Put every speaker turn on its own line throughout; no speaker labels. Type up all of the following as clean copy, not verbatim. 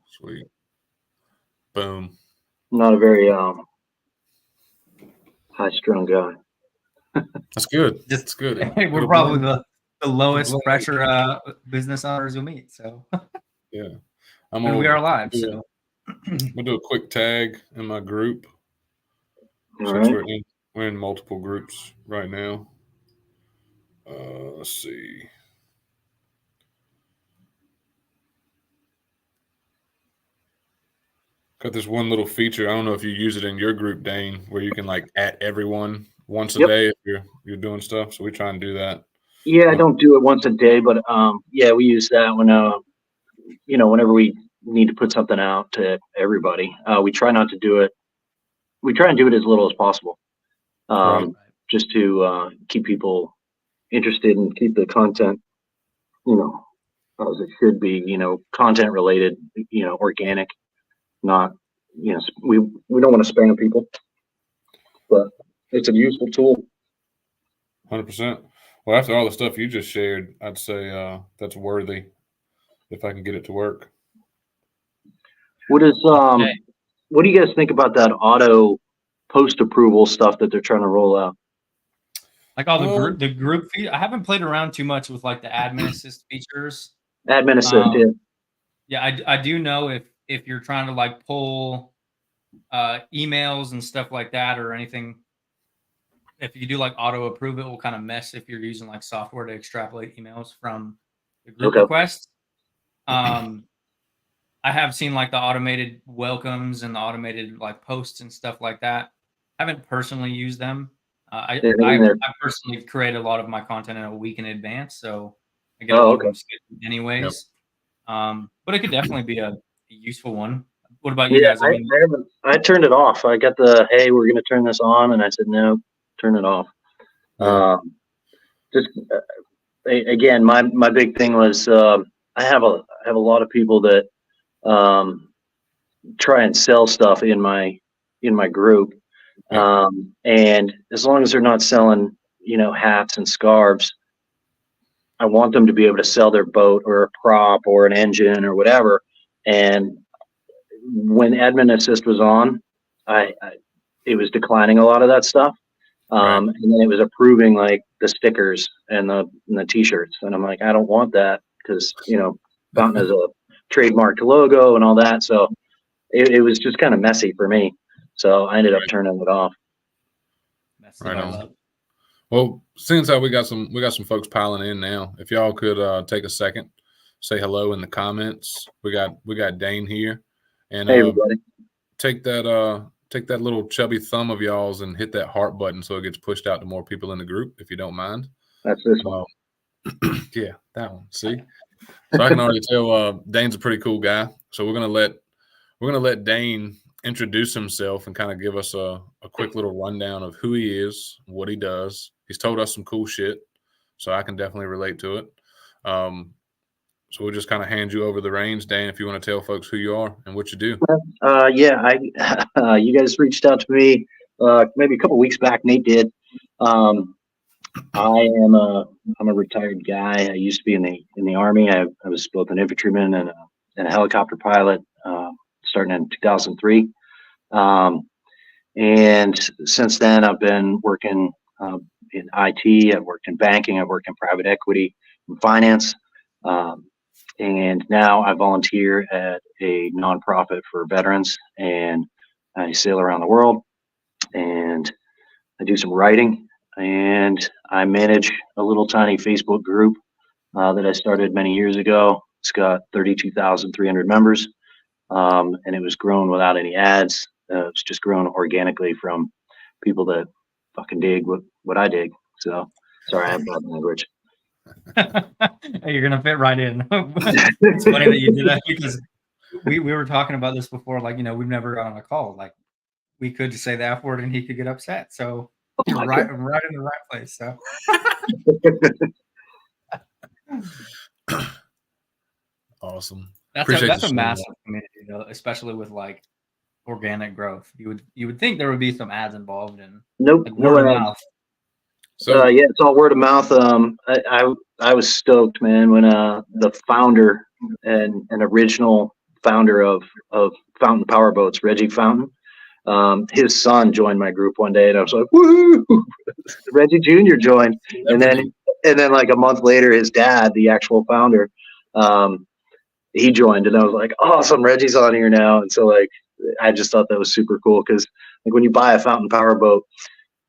Sweet. Boom.
I'm not a very high-strung guy.
That's good. That's good.
We're probably the lowest pressure business owners you'll meet. So
yeah,
and we are live. So
we'll do a quick tag in my group.
All
Since
right.
we're in multiple groups right now. Let's see. Got this one little feature. I don't know if you use it in your group, Dane, where you can like at everyone once a day if you're doing stuff. So we try and do that.
Yeah, I don't do it once a day, but yeah, we use that when whenever we need to put something out to everybody. We try not to do it. We try and do it as little as possible, just to keep people interested and keep the content, as it should be. Content related, organic, not, we don't want to spam people, but it's a useful tool.
100%. Well, after all the stuff you just shared, I'd say that's worthy if I can get it to work.
What do you guys think about that auto post approval stuff that they're trying to roll out?
Like all the group feed. I haven't played around too much with like the admin assist features.
Admin assist,
yeah. I do know if you're trying to like pull emails and stuff like that or anything, if you do like auto approve, it will kind of mess if you're using like software to extrapolate emails from the group requests. I have seen like the automated welcomes and the automated like posts and stuff like that. I haven't personally used them. I personally create a lot of my content in a week in advance, so I get a lot of them scheduled anyways. Yep. But it could definitely be a useful one. What about you guys?
I turned it off. I got the, hey, we're going to turn this on, and I said no, turn it off. Again, my big thing was I have a lot of people that try and sell stuff in my group. And as long as they're not selling, hats and scarves, I want them to be able to sell their boat or a prop or an engine or whatever. And when admin assist was on, it was declining a lot of that stuff. And then it was approving like the stickers and the t-shirts. And I'm like, I don't want that because, Fountain has a trademarked logo and all that. So it was just kind of messy for me. So I ended up turning it off.
Right on. Well, since we got some folks piling in now, if y'all could take a second, say hello in the comments. We got Dane here, and
hey everybody.
Take that little chubby thumb of y'all's and hit that heart button so it gets pushed out to more people in the group, if you don't mind.
That's this one.
Yeah, that one. See, so I can already tell Dane's a pretty cool guy. So we're gonna let Dane introduce himself and kind of give us a quick little rundown of who he is, what he does. He's told us some cool shit, so I can definitely relate to it. So we'll just kind of hand you over the reins, Dane, if you want to tell folks who you are and what you do.
You guys reached out to me maybe a couple weeks back. Nate did. I'm a retired guy. I used to be in the Army. I was both an infantryman and a helicopter pilot, starting in 2003. And since then, I've been working in IT. I've worked in banking. I've worked in private equity and finance. And now I volunteer at a nonprofit for veterans, and I sail around the world, and I do some writing, and I manage a little tiny Facebook group that I started many years ago. It's got 32,300 members, and it was grown without any ads. It's just grown organically from people that fucking dig what I dig. So sorry, I have bad language.
You're gonna fit right in. It's funny that you did that because we were talking about this before. Like, we've never got on a call. Like, we could just say the F word and he could get upset. So you're right in the right place. So
awesome.
That's a massive community, especially with like organic growth. You would think there would be some ads involved in.
Nope,
like word of mouth.
So it's all word of mouth. I was stoked, man, when the founder an original founder of Fountain Power Boats, Reggie Fountain. His son joined my group one day, and I was like, "Woo!" Reggie Jr. joined, and then like a month later, his dad, the actual founder, he joined, and I was like, "Awesome, Reggie's on here now." And so like, I just thought that was super cool because like when you buy a Fountain Power Boat,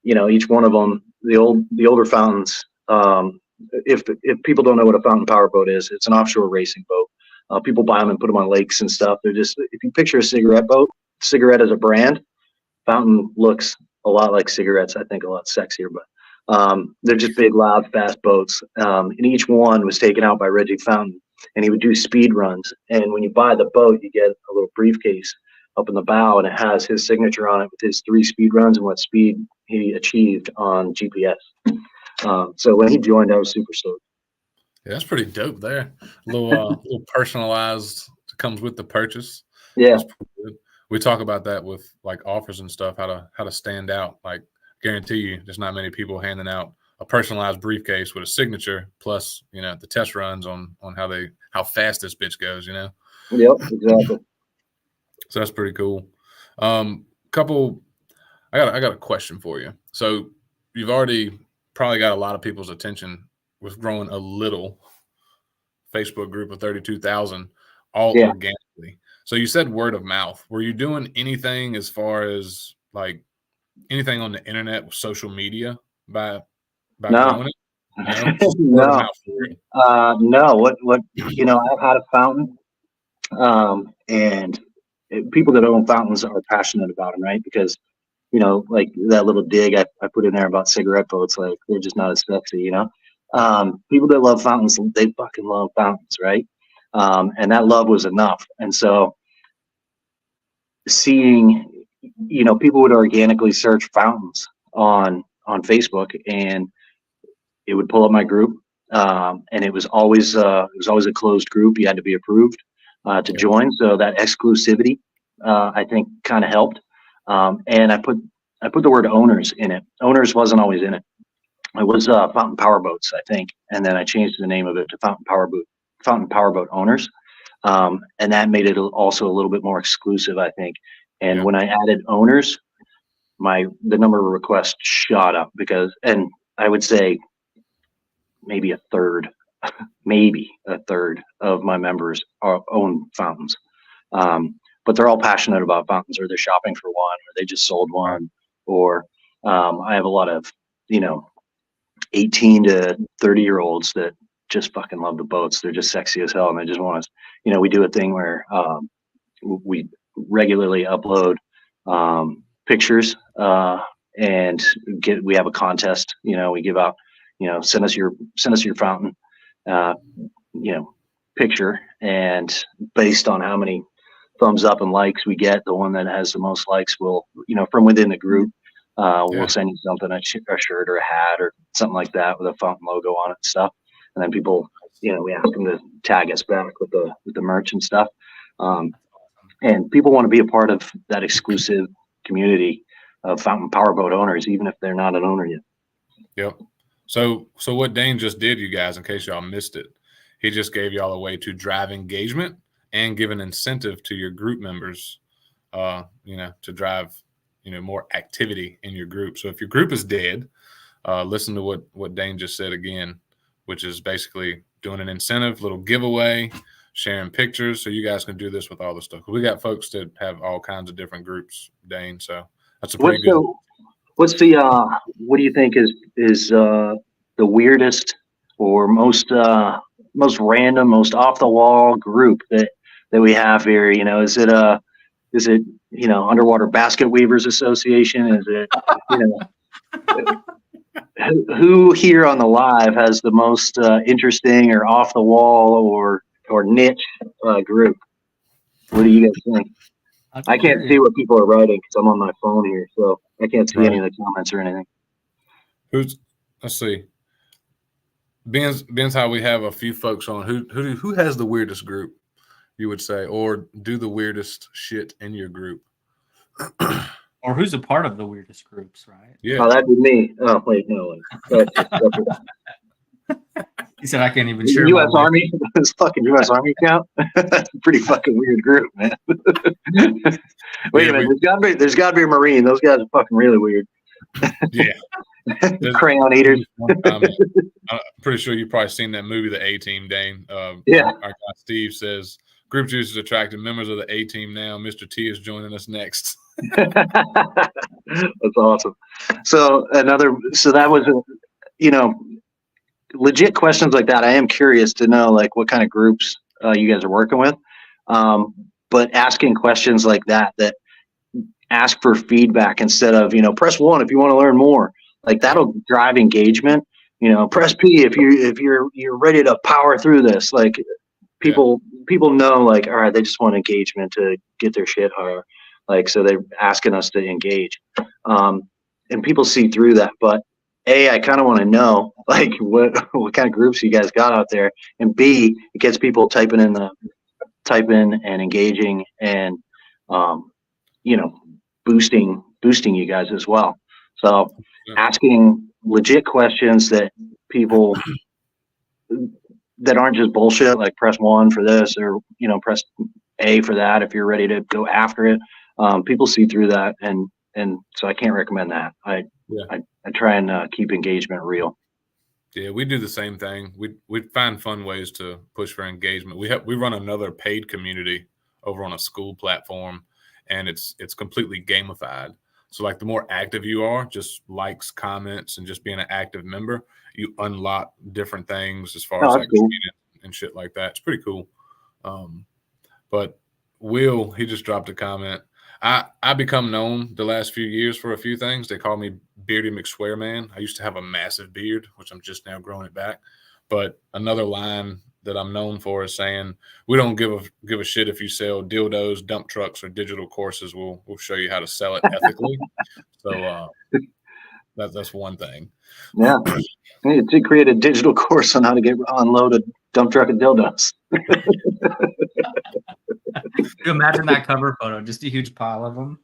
you know, each one of them, the older fountains. If people don't know what a Fountain Power Boat is, it's an offshore racing boat. People buy them and put them on lakes and stuff. They're just, if you picture a cigarette boat, cigarette as a brand, Fountain looks a lot like cigarettes. I think a lot sexier, but they're just big, loud, fast boats. And each one was taken out by Reggie Fountain, and he would do speed runs. And when you buy the boat, you get a little briefcase up in the bow, and it has his signature on it with his 3 speed runs and what speed he achieved on GPS. So when he joined, I was super stoked.
Yeah, that's pretty dope there. A little personalized, comes with the purchase.
Yeah.
We talk about that with like offers and stuff, how to stand out. Like, guarantee you there's not many people handing out a personalized briefcase with a signature plus, you know, the test runs on how fast this bitch goes, you know?
Yep, exactly.
So that's pretty cool. I got a question for you. So you've already probably got a lot of people's attention with growing a little Facebook group of 32,000 all organically. So you said word of mouth. Were you doing anything as far as like anything on the internet with social media by growing it?
No. No. What you know, I've had a fountain, and people that own fountains are passionate about them, right? Because you know, like that little dig I put in there about cigarette boats, like they're just not as sexy, you know. People that love fountains, they fucking love fountains, right? And that love was enough. And so seeing, you know, people would organically search fountains on Facebook, and it would pull up my group. And it was always a closed group. You had to be approved to join. So that exclusivity, I think, kind of helped. And I put the word owners in it. Owners wasn't always in it. It was Fountain Power Boats, I think, and then I changed the name of it to Fountain Power Boat Owners, and that made it also a little bit more exclusive, I think. And when I added owners, the number of requests shot up and I would say maybe a third of my members own fountains. But they're all passionate about fountains, or they're shopping for one, or they just sold one, or I have a lot of, you know, 18 to 30-year-olds that just fucking love the boats. They're just sexy as hell, and they just want us. You know, we do a thing where we regularly upload pictures, and we have a contest. You know, we give out, you know, send us your fountain, you know, picture, and based on how many thumbs up and likes we get, the one that has the most likes will, you know, from within the group, we'll send you something, a shirt or a hat or something like that with a fountain logo on it and stuff. And then people, you know, we ask them to tag us back with the merch and stuff. And people want to be a part of that exclusive community of Fountain Power Boat owners, even if they're not an owner yet.
Yep. So what Dane just did, you guys, in case y'all missed it, he just gave y'all a way to drive engagement and give an incentive to your group members, you know, to drive, you know, more activity in your group. So if your group is dead, listen to what Dane just said again, which is basically doing an incentive, little giveaway, sharing pictures. So you guys can do this with all the stuff. We got folks that have all kinds of different groups, Dane. So that's a pretty good.
What do you think is the weirdest or most random, most off the wall group that we have here? You know, is it you know, Underwater Basket Weavers Association? Is it, you know, who here on the live has the most interesting or off the wall or niche group? What do you guys think? I can't see what people are writing because I'm on my phone here, so I can't see any of the comments or anything.
Let's see. Ben's how we have a few folks on. Who has the weirdest group, you would say, or do the weirdest shit in your group?
Or who's a part of the weirdest groups, right?
Yeah.
Oh, that'd be me. Oh, wait, no.
He said I can't even share
U.S.
my
Army, this fucking U.S. Army account. That's a pretty fucking weird group, man. Wait a minute, there's gotta be a Marine. Those guys are fucking really weird.
Yeah.
Crayon eaters.
I'm pretty sure you've probably seen that movie, The A-Team, Dane.
Yeah.
Our guy Steve says, Group Juice is attracting members of the A-Team now. Mr. T is joining us next.
That's awesome. So that was, legit questions like that. I am curious to know, like, what kind of groups you guys are working with. But asking questions like that ask for feedback instead of, press 1 if you want to learn more. Like, that'll drive engagement. Press P if you're ready to power through this. Like, people know, like, all right, they just want engagement to get their shit higher. Like, so they're asking us to engage. And people see through that. But A, I kind of want to know, like, what kind of groups you guys got out there. And B, it gets people typing in and engaging and, boosting you guys as well. So asking legit questions that people that aren't just bullshit, like press 1 for this or, press A for that if you're ready to go after it. People see through that. And so I can't recommend that. I try and keep engagement real.
Yeah, we do the same thing. We find fun ways to push for engagement. We run another paid community over on a school platform, and it's completely gamified. So, like, the more active you are, just likes, comments, and just being an active member, you unlock different things as far as like
cool.
and shit like that. It's pretty cool. But Will, he just dropped a comment. I become known the last few years for a few things. They call me Beardy McSwearman. I used to have a massive beard, which I'm just now growing it back. But another line that I'm known for is saying, we don't give a shit if you sell dildos, dump trucks, or digital courses. We'll show you how to sell it ethically. So that's one thing.
Yeah. To create a digital course on how to unload a dump truck of dildos.
You imagine that cover photo, just a huge pile of them.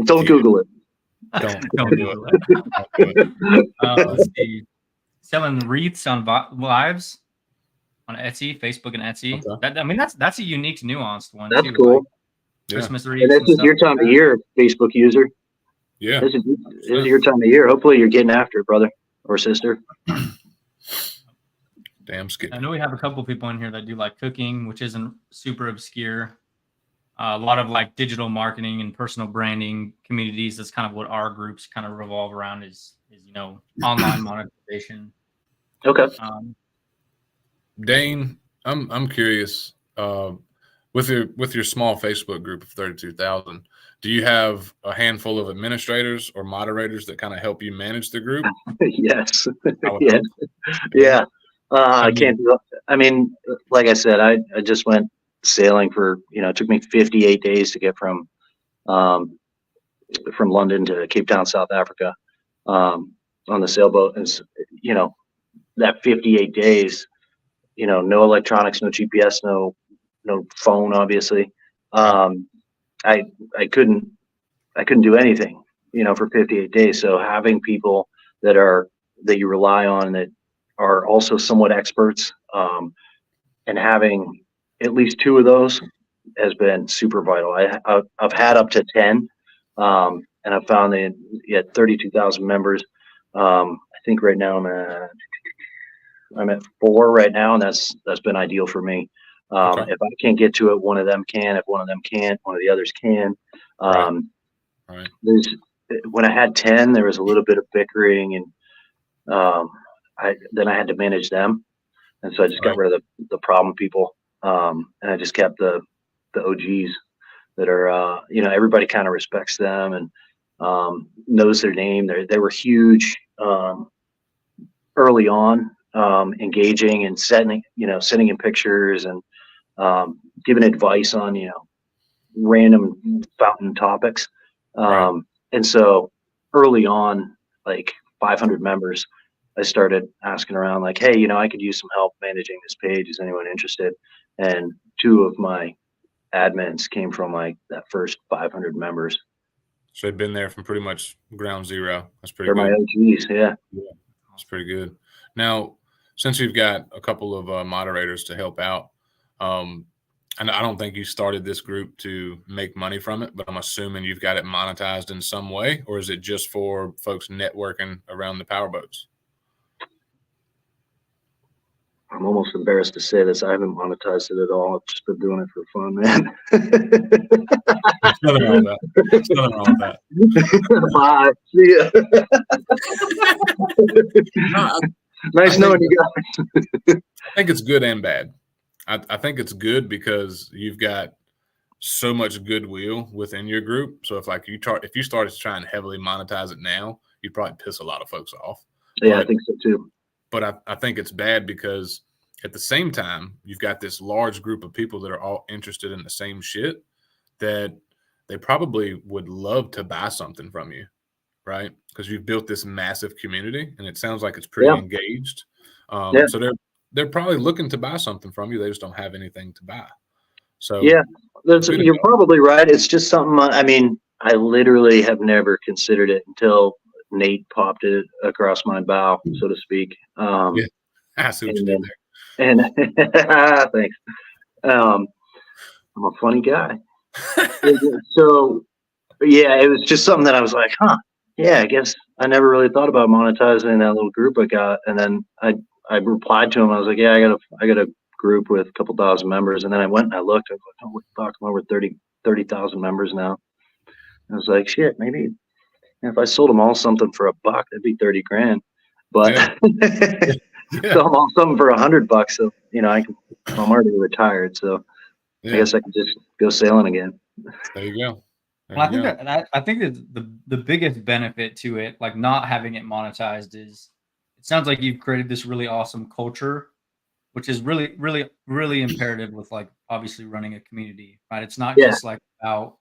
Don't Google it.
Don't Google it.
Let's see. Selling wreaths on lives on Etsy, Facebook, and Etsy. Okay. That's a unique, nuanced one.
That's
too,
cool.
like Christmas wreaths.
And this is your time of year, Facebook user.
Yeah.
This is your time of year. Hopefully you're getting after it, brother or sister.
Damn skip.
I know we have a couple people in here that do like cooking, which isn't super obscure. A lot of like digital marketing and personal branding communities. That's kind of what our groups kind of revolve around is online monetization.
Okay.
Dane, I'm curious. With your small Facebook group of 32,000, do you have a handful of administrators or moderators that kind of help you manage the group?
Yes. Yeah. Yeah. I can't do it. I mean, like I said, I just went sailing for, it took me 58 days to get from London to Cape Town, South Africa, on the sailboat. And, that 58 days, no electronics, no GPS, no phone, obviously. I couldn't do anything, for 58 days. So having people that you rely on that are also somewhat experts, and having at least 2 of those has been super vital. I've had up to 10, and I've found that you had 32,000 members. I think right now I'm at 4 right now, and that's been ideal for me.
Okay.
If I can't get to it, one of them can. If one of them can't, one of the others can.
Right.
When I had 10, there was a little bit of bickering, and then I had to manage them, and so I just got rid of the problem people, and I just kept the OGs that are everybody kind of respects them and knows their name. They were huge early on, engaging and sending in pictures and giving advice on random fountain topics, and so early on, like 500 members, I started asking around, like, hey, I could use some help managing this page. Is anyone interested? And 2 of my admins came from like that first 500 members.
So they've been there from pretty much ground zero. That's pretty
They're
good.
my OGs, yeah.
That's pretty good. Now, since you've got a couple of moderators to help out, and I don't think you started this group to make money from it, but I'm assuming you've got it monetized in some way, or is it just for folks networking around the powerboats?
I'm almost embarrassed to say this. I haven't monetized it at all. I've just been doing it for fun, man.
There's nothing wrong with that. There's nothing wrong with that.
Bye. See ya.
No,
Nice knowing you guys.
I think it's good and bad. I think it's good because you've got so much goodwill within your group. So if you started to try and heavily monetize it now, you'd probably piss a lot of folks off.
Yeah, I think so too.
But I think it's bad because at the same time, you've got this large group of people that are all interested in the same shit that they probably would love to buy something from you, right? Because you've built this massive community and it sounds like it's pretty engaged. So they're probably looking to buy something from you. They just don't have anything to buy. So
yeah, you're probably right. It's just something, I mean, I literally have never considered it until Nate popped it across my bow, so to speak.
I see what you did there.
And thanks. I'm a funny guy. So yeah, it was just something that I was like, yeah, I guess I never really thought about monetizing that little group I got. And then I replied to him. I was like, yeah, I got a group with a couple thousand members. And then I went and I looked. I was like, oh, what the fuck, I'm over 30,000 members now. I was like, shit, maybe if I sold them all something for $1, that'd be 30 grand. But sell them all something for $100. So, you know, I'm already retired. So I guess I can just go sailing again.
There you go.
Well, I think that the biggest benefit to it, like not having it monetized, is it sounds like you've created this really awesome culture, which is really, really, really imperative with like obviously running a community, right? It's not just like about,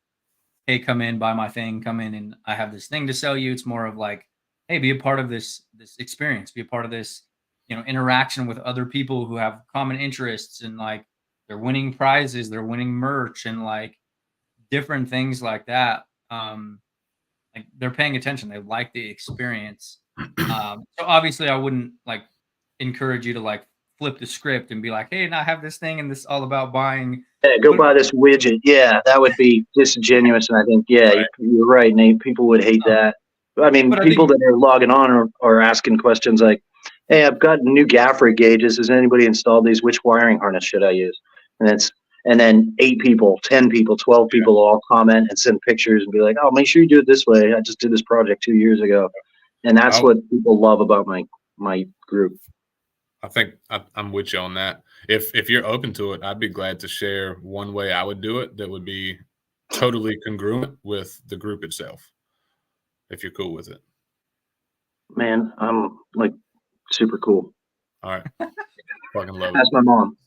hey, come in, buy my thing, come in and I have this thing to sell you. It's more of like, hey, be a part of this experience, be a part of this, you know, interaction with other people who have common interests and like they're winning prizes, they're winning merch and like different things like that. Like they're paying attention. They like the experience. So obviously I wouldn't like encourage you to like flip the script and be like, hey, now I have this thing and this is all about buying.
Yeah, go buy this widget. Yeah, that would be disingenuous. And I think, you're right, Nate. People would hate that. I mean, people that are logging on or asking questions like, hey, I've got new gaffer gauges. Has anybody installed these? Which wiring harness should I use? And then 8 people, 10 people, 12 people all comment and send pictures and be like, oh, make sure you do it this way. I just did this project 2 years ago. And that's what people love about my group.
I think I'm with you on that. If you're open to it, I'd be glad to share one way I would do it that would be totally congruent with the group itself, if you're cool with it.
Man, I'm like super cool.
All right. Fucking love
That's my mom.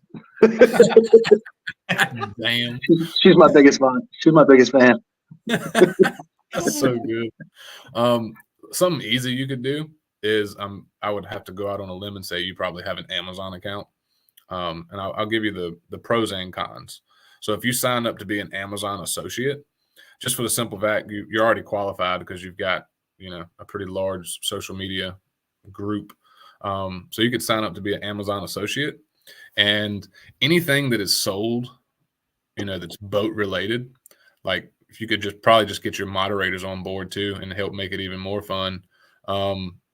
Damn.
She's my biggest fan. She's my biggest fan.
That's so good. Something easy you could do is I would have to go out on a limb and say you probably have an Amazon account. And I'll give you the pros and cons. So if you sign up to be an Amazon associate, just for the simple fact you're already qualified because you've got, you know, a pretty large social media group. So you could sign up to be an Amazon associate, and anything that is sold, you know, that's boat related, like if you could probably just get your moderators on board too and help make it even more fun.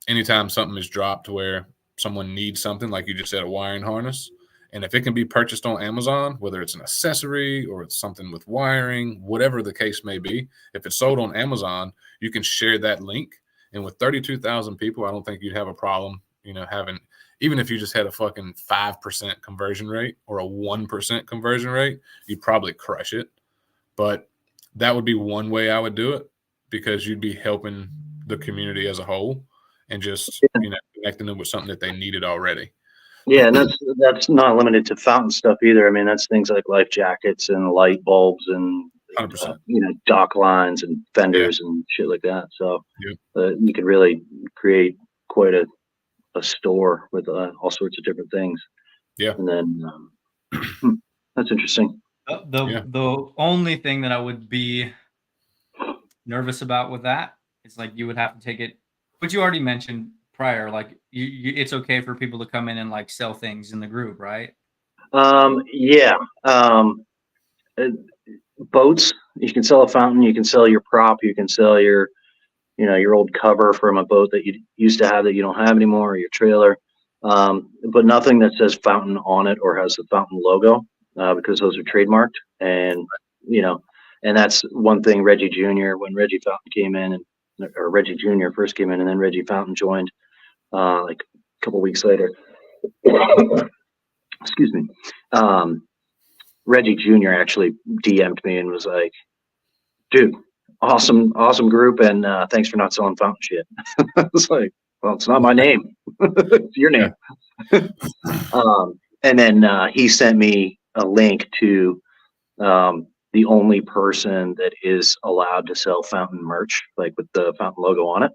Anytime something is dropped where someone needs something, like you just said, a wiring harness, and if it can be purchased on Amazon, whether it's an accessory or it's something with wiring, whatever the case may be, if it's sold on Amazon, you can share that link. And with 32,000 people, I don't think you'd have a problem, you know, even if you just had a fucking 5% conversion rate or a 1% conversion rate, you'd probably crush it. But that would be one way I would do it, because you'd be helping the community as a whole and just, you know, connecting them with something that they needed already.
Yeah, and that's not limited to fountain stuff either. I mean, that's things like life jackets and light bulbs and
100%.
You know, dock lines and fenders and shit like that. So you could really create quite a store with all sorts of different things.
Yeah,
and then that's interesting.
The only thing that I would be nervous about with that is like you would have to take it, but you already mentioned prior? Like it's okay for people to come in and like sell things in the group, right?
Yeah. Boats. You can sell a fountain. You can sell your prop. You can sell your, your old cover from a boat that you used to have that you don't have anymore, or your trailer. But nothing that says fountain on it or has the fountain logo, because those are trademarked. And, and that's one thing Reggie Jr., when Reggie Fountain came in, or Reggie Jr. first came in, and then Reggie Fountain joined, like a couple weeks later. Excuse me. Reggie Jr. actually DM'd me and was like, dude, awesome group, and thanks for not selling fountain shit. I was like, well, it's not my name. It's your name. And then he sent me a link to the only person that is allowed to sell fountain merch, like with the fountain logo on it.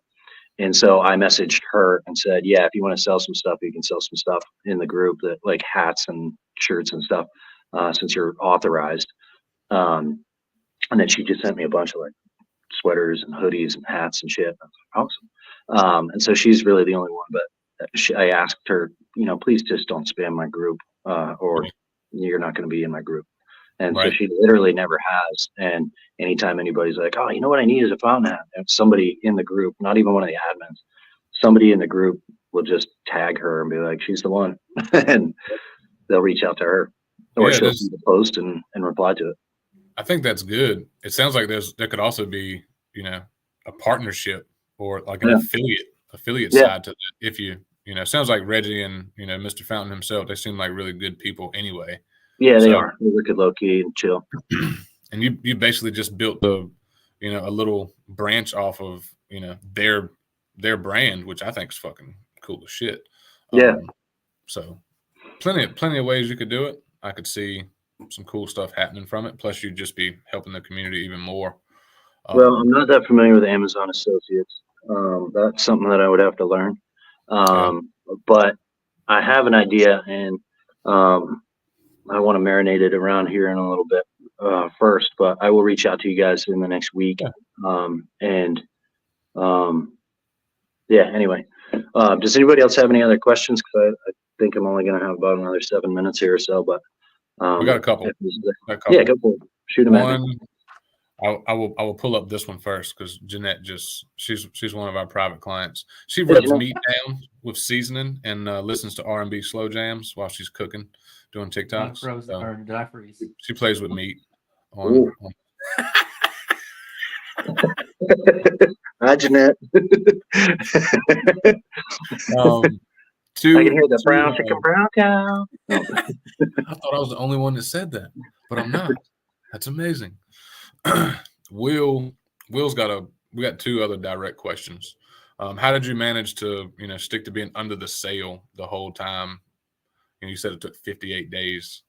And so I messaged her and said, yeah, if you want to sell some stuff, you can sell some stuff in the group, that like hats and shirts and stuff, since you're authorized. And then she just sent me a bunch of like sweaters and hoodies and hats and shit. Awesome. And so she's really the only one, but I asked her, please just don't spam my group, or you're not going to be in my group. And so she literally never has. And anytime anybody's like, oh, you know what I need is a fountain hat, and somebody in the group, not even one of the admins, somebody in the group will just tag her and be like, she's the one. And they'll reach out to her, or she'll see the post and reply to it.
I think that's good. It sounds like there could also be, a partnership or like an affiliate side to that. If it sounds like Reggie and, Mr. Fountain himself, they seem like really good people anyway.
Yeah, they are. They look at low key and chill.
And you basically just built a little branch off of, their brand, which I think is fucking cool as shit.
Yeah.
So plenty of ways you could do it. I could see some cool stuff happening from it. Plus, you'd just be helping the community even more.
Well, I'm not that familiar with Amazon Associates. That's something that I would have to learn. But I have an idea, and I want to marinate it around here in a little bit first. But I will reach out to you guys in the next week. Anyway, does anybody else have any other questions? Because I think I'm only going to have about another 7 minutes here or so. But
we got a couple.
Yeah, go for it. Shoot them at me.
I will pull up this one first because Jeanette she's one of our private clients. She rubs meat down with seasoning and listens to R&B slow jams while she's cooking, doing TikToks.
Did I freeze?
She plays with meat.
Hi, Jeanette. I can hear the brown chicken, brown cow.
I thought I was the only one that said that, but I'm not. That's amazing. Will's we got two other direct questions. How did you manage to, stick to being under the sail the whole time? You said it took 58 days.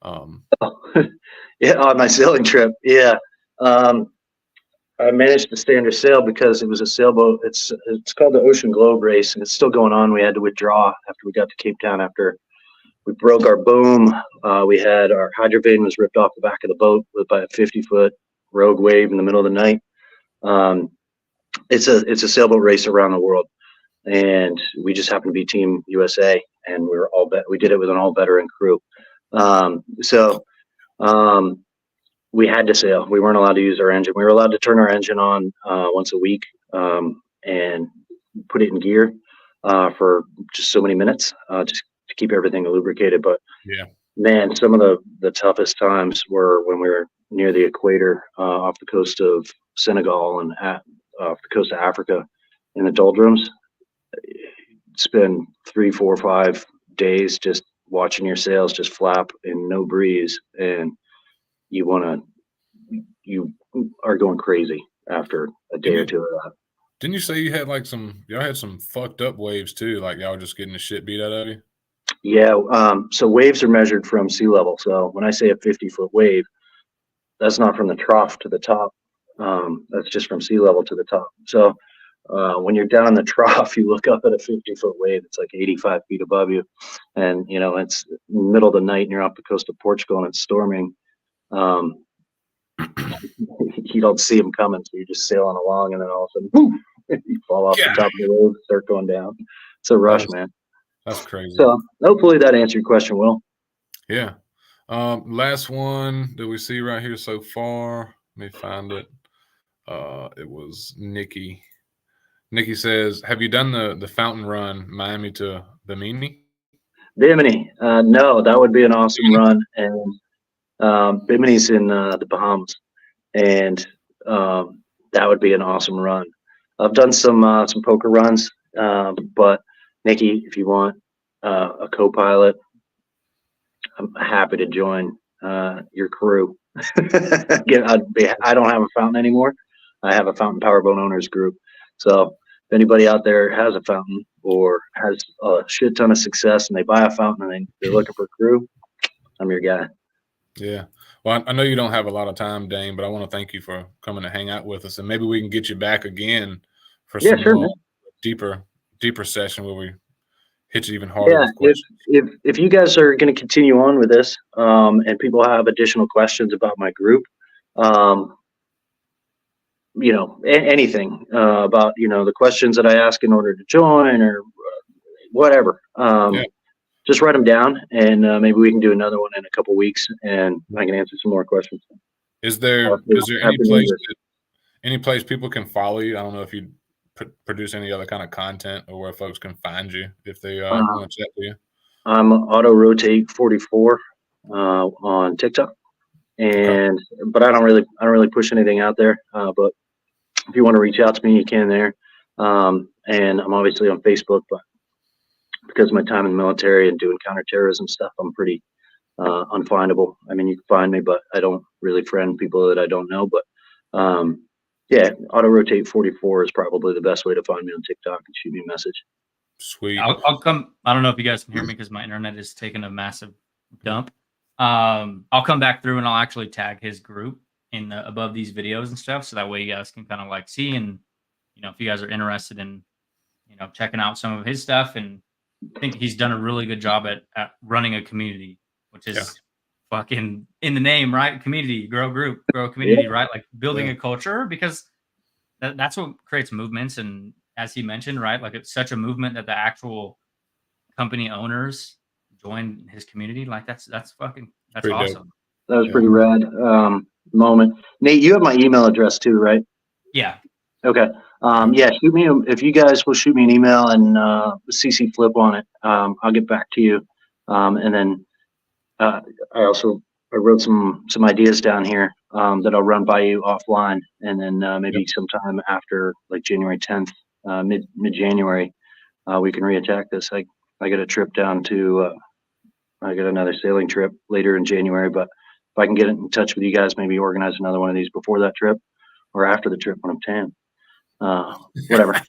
Yeah, on my sailing trip. Yeah. I managed to stay under sail because it was a sailboat. It's called the Ocean Globe Race, and it's still going on. We had to withdraw after we got to Cape Town after we broke our boom. We had our hydrovane was ripped off the back of the boat by a 50-foot rogue wave in the middle of the night. It's a sailboat race around the world, and we just happened to be Team USA, and we did it with an all veteran crew. We had to sail. We weren't allowed to use our engine. We were allowed to turn our engine on once a week and put it in gear for just so many minutes, just to keep everything lubricated. But man, some of the toughest times were when we were near the equator, off the coast of Senegal and off the coast of Africa in the doldrums. Spend 3, 4, 5 days just watching your sails just flap in no breeze, and you are going crazy after a day or two of that.
Didn't you say you had y'all had some fucked up waves too? Like y'all were just getting the shit beat out of you?
Yeah. So waves are measured from sea level. So when I say a 50-foot wave, that's not from the trough to the top. That's just from sea level to the top. So when you're down in the trough, you look up at a 50-foot wave. It's like 85 feet above you. And, it's middle of the night and you're off the coast of Portugal and it's storming. You don't see them coming. So you're just sailing along and then all of a sudden, boom, You fall off the top of the road, start going down. It's a rush, man.
That's crazy.
So hopefully that answered your question, Will.
Yeah. Last one that we see right here so far. Let me find it. It was Nikki. Nikki says, "Have you done the fountain run, Miami to Bimini?"
Bimini. No, that would be an awesome run. And Bimini's in the Bahamas, and that would be an awesome run. I've done some poker runs, but Nikki, if you want a co-pilot, I'm happy to join your crew. I don't have a fountain anymore. I have a fountain powerboat owners group. So if anybody out there has a fountain or has a shit ton of success and they buy a fountain and they're looking for a crew, I'm your guy.
Yeah. Well, I know you don't have a lot of time, Dane, but I want to thank you for coming to hang out with us, and maybe we can get you back again for some more deeper session where we hit you even harder with questions.
If you guys are going to continue on with this, and people have additional questions about my group, anything about the questions that I ask in order to join or whatever, just write them down, and maybe we can do another one in a couple weeks, and I can answer some more questions.
Is there any place people can follow you? I don't know if you produce any other kind of content or where folks can find you if they want to chat to you.
I'm Auto Rotate 44 on TikTok, but I don't really push anything out there. But if you want to reach out to me, you can there. And I'm obviously on Facebook, but because of my time in the military and doing counterterrorism stuff, I'm pretty unfindable. I mean, you can find me, but I don't really friend people that I don't know. But Auto Rotate 44 is probably the best way to find me on TikTok and shoot me a message.
Sweet.
I'll come. I don't know if you guys can hear me because my internet is taking a massive dump. I'll come back through and I'll actually tag his group in above these videos and stuff, so that way you guys can kind of like see, and if you guys are interested in checking out some of his stuff, and I think he's done a really good job at running a community, which is fucking in the name, right? Community, grow group, grow community, right? Like building a culture, because that's what creates movements. And as he mentioned, right, like it's such a movement that the actual company owners join his community. Like that's awesome.
Dope.
That was pretty rad moment. Nate, you have my email address too, right?
Yeah.
Okay. Shoot me if you guys will shoot me an email and CC Flip on it. I'll get back to you. And then I wrote some ideas down here that I'll run by you offline, and then maybe sometime after like January 10th, mid January, we can reattack this. I got a trip down to I got another sailing trip later in January, but if I can get in touch with you guys, maybe organize another one of these before that trip or after the trip when I'm tan. Whatever.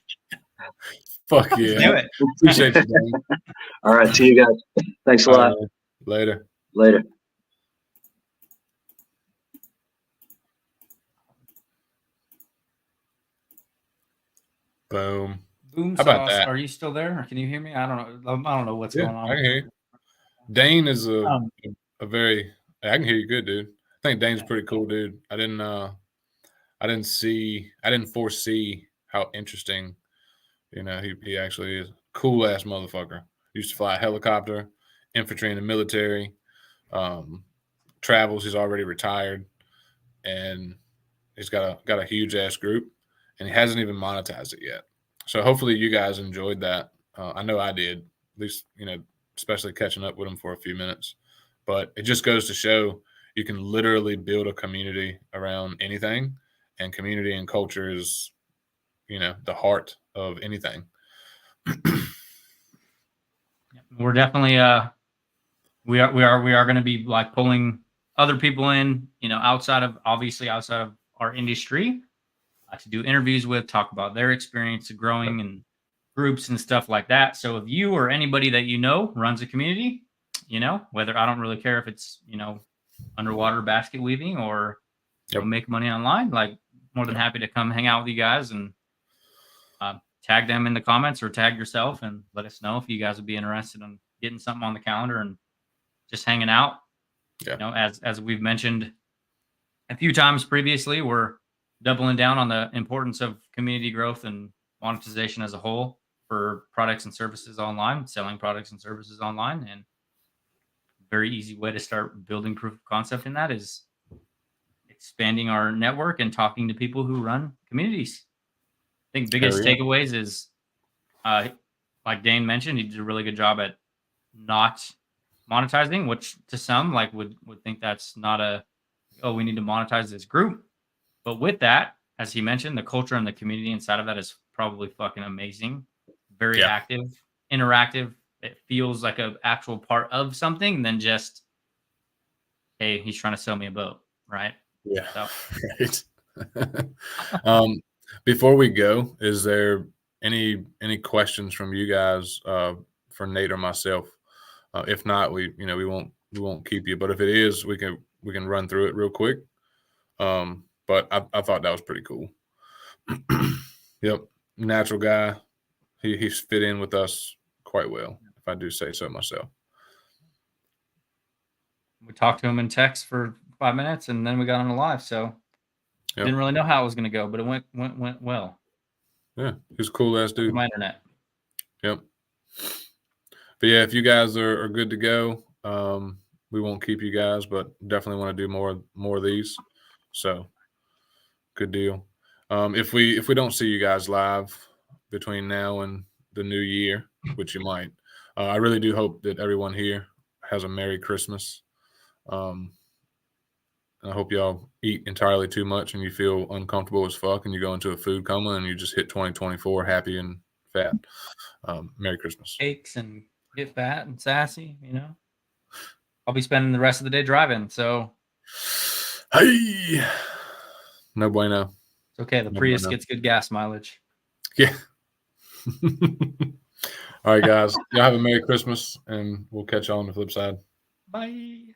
Fuck yeah.
Do it.
Appreciate you, Dane.
All right. See you guys. Thanks a lot.
Later. Boom.
How about that? Are you still there? Or can you hear me? I don't know what's going on.
I can hear you. Dane is a very. I can hear you good, dude. I think Dane's a pretty cool dude. I didn't foresee how interesting, he actually is. Cool ass motherfucker. Used to fly a helicopter, infantry in the military, travels. He's already retired, and he's got a huge ass group, and he hasn't even monetized it yet. So hopefully you guys enjoyed that. I know I did, at least, especially catching up with him for a few minutes. But it just goes to show you can literally build a community around anything, and community and culture is, the heart of anything.
We're definitely we are going to be like pulling other people in, outside of our industry, to do interviews with, talk about their experience of growing and groups and stuff like that. So if you or anybody that runs a community, whether, I don't really care if it's underwater basket weaving or make money online, like more than happy to come hang out with you guys and tag them in the comments or tag yourself and let us know if you guys would be interested in getting something on the calendar and just hanging out. As we've mentioned a few times previously, we're doubling down on the importance of community growth and monetization as a whole for products and services online, selling products and services online. And very easy way to start building proof of concept in that is expanding our network and talking to people who run communities. I think biggest takeaways is, like Dane mentioned, he did a really good job at not monetizing, which to some would think that's not we need to monetize this group. But with that, as he mentioned, the culture and the community inside of that is probably fucking amazing. Very active, interactive. It feels like an actual part of something than just, hey, he's trying to sell me a boat, right?
Yeah. So. Right. Before we go, is there any questions from you guys for Nate or myself? If not, we won't keep you. But if it is, we can run through it real quick. But I thought that was pretty cool. Yep, natural guy. He's fit in with us quite well, if I do say so myself.
We talked to him in text for 5 minutes, and then we got on live. So didn't really know how it was going to go, but it went well.
Yeah, he's a cool ass dude.
My internet.
Yep. But yeah, if you guys are good to go, we won't keep you guys, but definitely want to do more of these. So good deal. If we don't see you guys live between now and the new year, which you might, I really do hope that everyone here has a Merry Christmas. I hope y'all eat entirely too much and you feel uncomfortable as fuck and you go into a food coma and you just hit 2024 happy and fat. Merry Christmas.
Cakes and get fat and sassy, I'll be spending the rest of the day driving, so.
Hey! No bueno.
It's okay. The Prius gets good gas mileage.
Yeah. All right, guys. Y'all have a Merry Christmas, and we'll catch you on the flip side.
Bye.